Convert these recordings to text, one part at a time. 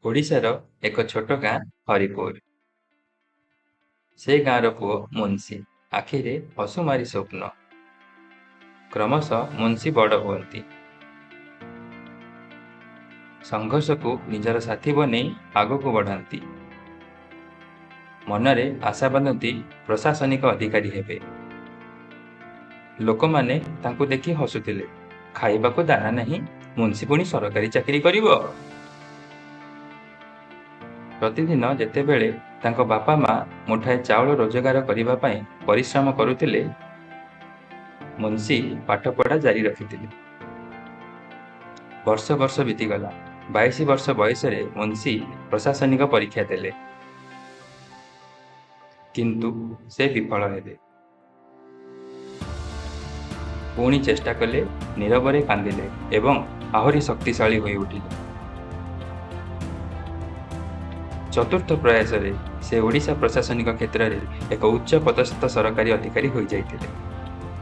ଓଡ଼ିଶାର ଏକ ଛୋଟ ଗାଁ ହରିପୁର। ସେ ଗାଁର ପୁଅ ମୁନ୍ସି ଆଖିରେ ହସୁମାରି ସ୍ୱପ୍ନ। କ୍ରମଶଃ ମୁନ୍ସି ବଡ଼ ହୁଅନ୍ତି। ସଂଘର୍ଷକୁ ନିଜର ସାଥୀ ବନେଇ ଆଗକୁ ବଢ଼ାନ୍ତି। ମନରେ ଆଶା ବାନ୍ଧନ୍ତି ପ୍ରଶାସନିକ ଅଧିକାରୀ ହେବେ। ଲୋକମାନେ ତାଙ୍କୁ ଦେଖି ହସୁଥିଲେ। ଖାଇବାକୁ ଦାନା ନାହିଁ, ମୁନ୍ସି ପୁଣି ସରକାରୀ ଚାକିରି କରିବ। ପ୍ରତିଦିନ ଯେତେବେଳେ ତାଙ୍କ ବାପା ମା ମୁଠାଏ ଚାଉଳ ରୋଜଗାର କରିବା ପାଇଁ ପରିଶ୍ରମ କରୁଥିଲେ, ମୁନ୍ସି ପାଠପଢ଼ା ଜାରି ରଖିଥିଲେ। ବର୍ଷ ବର୍ଷ ବିତିଗଲା। 22 ବର୍ଷ ବୟସରେ ମୁନ୍ସି ପ୍ରଶାସନିକ ପରୀକ୍ଷା ଦେଲେ। କିନ୍ତୁ ସେ ବିଫଳ ହେଲେ। ପୁଣି ଚେଷ୍ଟା କଲେ, ନୀରବରେ କାନ୍ଦିଲେ ଏବଂ ଆହୁରି ଶକ୍ତିଶାଳୀ ହୋଇ ଉଠିଲେ। ଚତୁର୍ଥ ପ୍ରୟାସରେ ସେ ଓଡ଼ିଶା ପ୍ରଶାସନିକ କ୍ଷେତ୍ରରେ ଏକ ଉଚ୍ଚ ପଦସ୍ଥ ସରକାରୀ ଅଧିକାରୀ ହୋଇଯାଇଥିଲେ।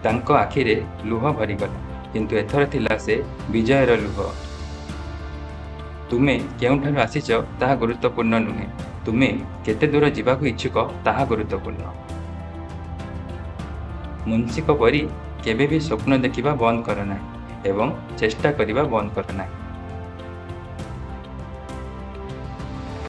ତାଙ୍କ ଆଖିରେ ଲୁହ ଭରିଗଲା, କିନ୍ତୁ ଏଥର ଥିଲା ସେ ବିଜୟର ଲୁହ। ତୁମେ କେଉଁଠାରୁ ଆସିଛ ତାହା ଗୁରୁତ୍ୱପୂର୍ଣ୍ଣ ନୁହେଁ, ତୁମେ କେତେ ଦୂର ଯିବାକୁ ଇଚ୍ଛୁକ ତାହା ଗୁରୁତ୍ୱପୂର୍ଣ୍ଣ। ମୁନ୍ସିଙ୍କ ପରି କେବେ ବି ସ୍ୱପ୍ନ ଦେଖିବା ବନ୍ଦ କର ନାହିଁ ଏବଂ ଚେଷ୍ଟା କରିବା ବନ୍ଦ କର ନାହିଁ।